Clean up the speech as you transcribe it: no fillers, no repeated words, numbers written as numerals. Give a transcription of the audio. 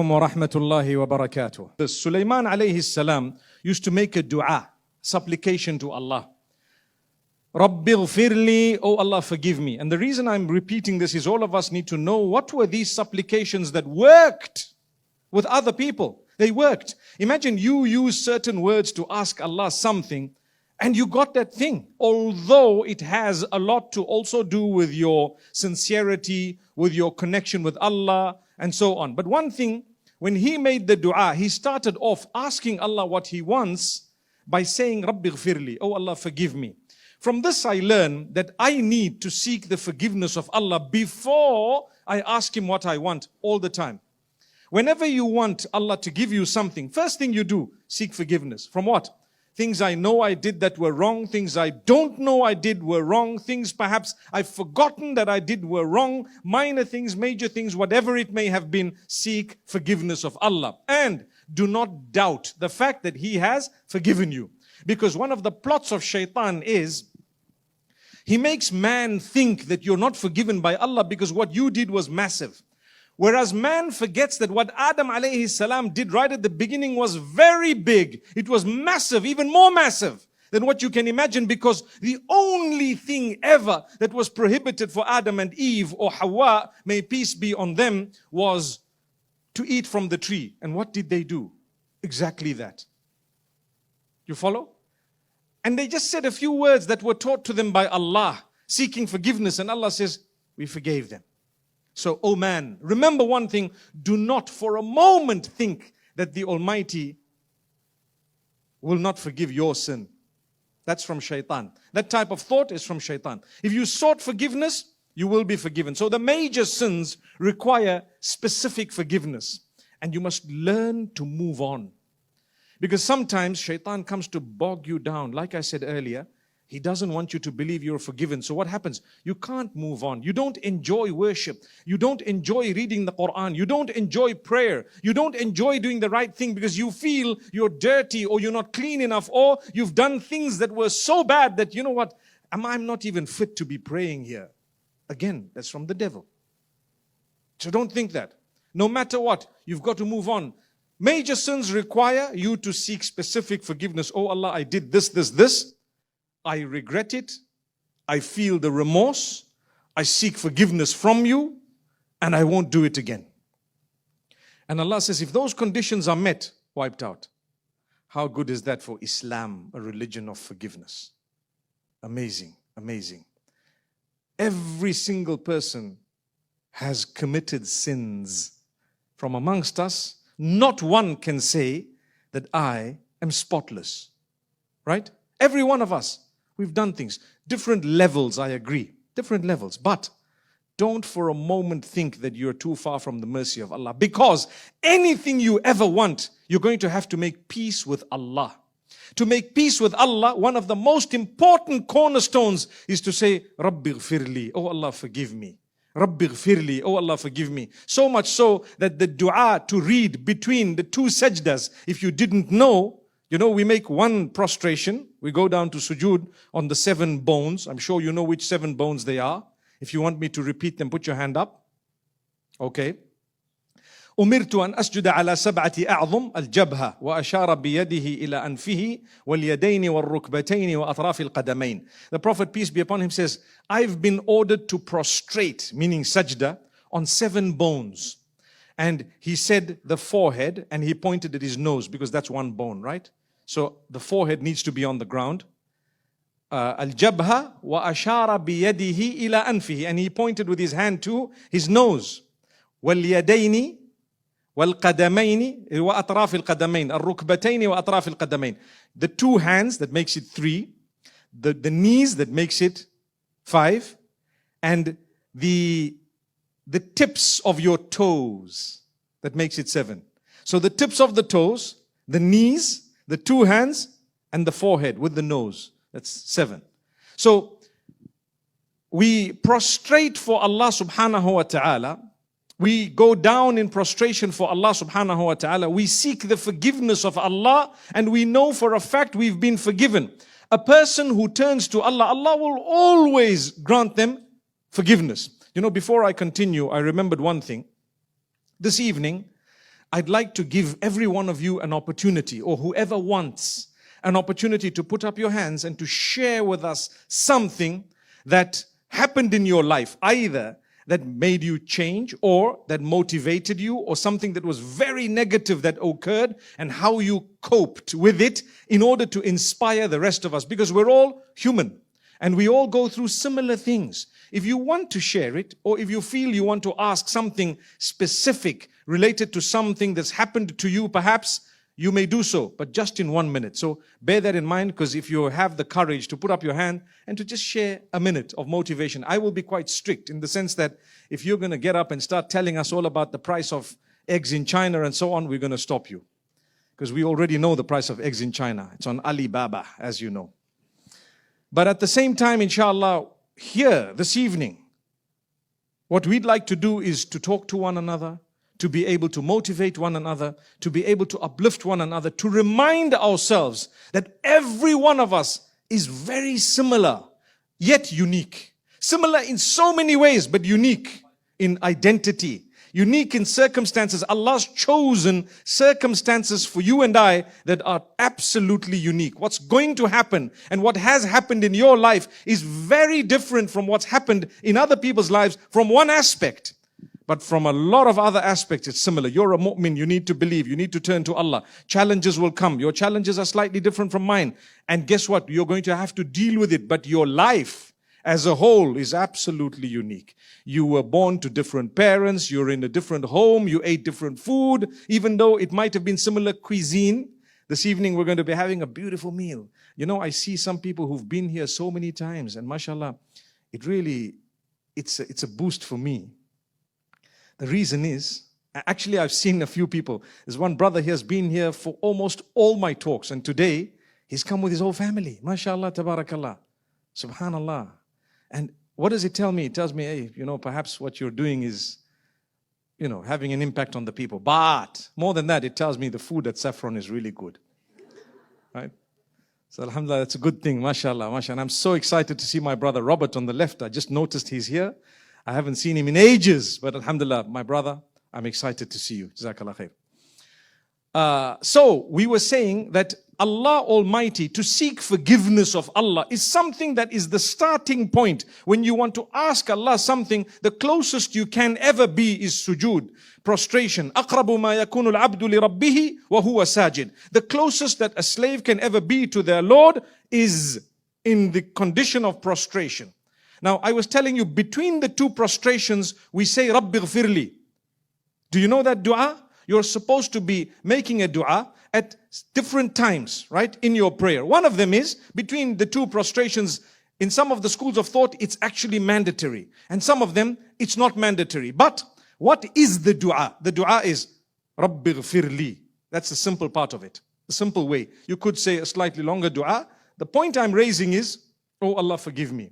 wa rahmatullahi wa barakatuh. Sulaiman alayhi salam used to make a dua, supplication to Allah. RABBIGH FIRRLY, oh Allah, forgive me. And the reason I'm repeating this is all of us need to know what were these supplications that worked with other people. They worked. Imagine you use certain words to ask Allah something and you got that thing. Although it has a lot to also do with your sincerity, with your connection with Allah and so on. But one thing, when he made the dua, he started off asking Allah what he wants by saying, RABBIGH FIRRLY, oh Allah, forgive me. From this I learn that I need to seek the forgiveness of Allah before I ask Him what I want all the time. Whenever you want Allah to give you something, first thing you do, seek forgiveness. From what? Things I know I did that were wrong, things I don't know I did were wrong, things perhaps I've forgotten that I did were wrong, minor things, major things, whatever it may have been, seek forgiveness of Allah. And do not doubt the fact that He has forgiven you. Because one of the plots of shaitan is, he makes man think that you're not forgiven by Allah because what you did was massive. Whereas man forgets that what Adam alayhi salam did right at the beginning was very big. It was massive, even more massive than what you can imagine, because the only thing ever that was prohibited for Adam and Eve or Hawa, may peace be on them, was to eat from the tree. And what did they do? Exactly that. You follow? And they just said a few words that were taught to them by Allah, seeking forgiveness. And Allah says, we forgave them. So, oh man, remember one thing, do not for a moment think that the Almighty will not forgive your sin. That's from shaitan. That type of thought is from shaitan. If you sought forgiveness, you will be forgiven. So the major sins require specific forgiveness. And you must learn to move on. Because sometimes shaitan comes to bog you down. Like I said earlier, he doesn't want you to believe you're forgiven. So what happens? You can't move on. You don't enjoy worship. You don't enjoy reading the Quran. You don't enjoy prayer. You don't enjoy doing the right thing because you feel you're dirty or you're not clean enough, or you've done things that were so bad that, you know what, I'm not even fit to be praying here. Again, that's from the devil. So don't think that. No matter what, you've got to move on. Major sins require you to seek specific forgiveness. Oh Allah, I did this. I regret it. I feel the remorse. I seek forgiveness from you, and I won't do it again. And Allah says, if those conditions are met, wiped out. How good is that for Islam, a religion of forgiveness? Amazing, amazing. Every single person has committed sins. From amongst us, not one can say that I am spotless. Right? Every one of us, we've done things. Different levels, I agree. Different levels. But don't for a moment think that you're too far from the mercy of Allah. Because anything you ever want, you're going to have to make peace with Allah. To make peace with Allah, one of the most important cornerstones is to say, RABBIGH FIRRLY, oh Allah, forgive me. RABBIGH FIRRLY, oh Allah, forgive me. So much so that the dua to read between the two sajdas, if you didn't know, we make one prostration. We go down to sujood on the 7 bones. I'm sure you know which 7 bones they are. If you want me to repeat them, put your hand up. Okay. أمرت أن أسجد على 7 أعظم الجبهة وأشار بيده إلى أنفه واليدين والركبتين وأطراف القدمين. The Prophet, peace be upon him, says, I've been ordered to prostrate, meaning sajda, on 7 bones. And he said the forehead, and he pointed at his nose because that's one bone, right? So the forehead needs to be on the ground. Al-jabha wa ashara biyadihi ila anfihi, and he pointed with his hand to his nose. Wal-yadaini wal-qadamaini wa atraf al-qadamain. Al-rukbataini wa atraf al-qadamain. The 2 hands, that makes it 3. The knees, that makes it 5. And the tips of your toes, that makes it 7. So the tips of the toes, the knees, the 2 hands, and the forehead with the nose. That's 7. So we prostrate for Allah subhanahu wa ta'ala. We go down in prostration for Allah subhanahu wa ta'ala. We seek the forgiveness of Allah, and we know for a fact we've been forgiven. A person who turns to Allah, Allah will always grant them forgiveness. Before I continue, I remembered one thing. This evening, I'd like to give every one of you an opportunity, or whoever wants an opportunity, to put up your hands and to share with us something that happened in your life, either that made you change, or that motivated you, or something that was very negative that occurred, and how you coped with it in order to inspire the rest of us. Because we're all human and we all go through similar things. If you want to share it, or if you feel you want to ask something specific related to something that's happened to you, perhaps, you may do so, but just in 1 minute. So bear that in mind, because if you have the courage to put up your hand and to just share a minute of motivation, I will be quite strict in the sense that if you're going to get up and start telling us all about the price of eggs in China and so on, we're going to stop you. Because we already know the price of eggs in China. It's on Alibaba, as you know. But at the same time, inshallah, here this evening, what we'd like to do is to talk to one another, to be able to motivate one another, to be able to uplift one another, to remind ourselves that every one of us is very similar, yet unique. Similar in so many ways, but unique in identity, unique in circumstances. Allah's chosen circumstances for you and I that are absolutely unique. What's going to happen and what has happened in your life is very different from what's happened in other people's lives from one aspect. But from a lot of other aspects, it's similar. You're a mu'min, you need to believe, you need to turn to Allah. Challenges will come. Your challenges are slightly different from mine. And guess what? You're going to have to deal with it. But your life as a whole is absolutely unique. You were born to different parents, you're in a different home, you ate different food, even though it might have been similar cuisine. This evening we're going to be having a beautiful meal. You know, I see some people who've been here so many times, and mashallah, it really, it's a boost for me. The reason is, actually I've seen a few people. There's one brother here has been here for almost all my talks, and today he's come with his whole family. MashaAllah, tabarakallah, subhanallah. And what does it tell me? It tells me, hey, you know, perhaps what you're doing is, you know, having an impact on the people. But more than that, it tells me the food at Saffron is really good. Right? So alhamdulillah, that's a good thing, mashallah, mashallah. And I'm so excited to see my brother Robert on the left. I just noticed he's here. I haven't seen him in ages, but alhamdulillah, my brother, I'm excited to see you. Jazakallah khair. So we were saying that Allah Almighty, to seek forgiveness of Allah, is something that is the starting point. When you want to ask Allah something, the closest you can ever be is sujood, prostration. أَقْرَبُ مَا يَكُونُ الْعَبْدُ لِرَبِّهِ وَهُوَ سَاجِدٌ. The closest that a slave can ever be to their Lord is in the condition of prostration. Now, I was telling you, between the two prostrations, we say, رَبِّغْ فِرْلِي. Do you know that dua? You're supposed to be making a dua at different times, right, in your prayer. One of them is, between the two prostrations, in some of the schools of thought, it's actually mandatory. And some of them, it's not mandatory. But what is the dua? The dua is, رَبِّغْ فِرْلِي. That's the simple part of it, the simple way. You could say a slightly longer dua. The point I'm raising is, oh Allah, forgive me.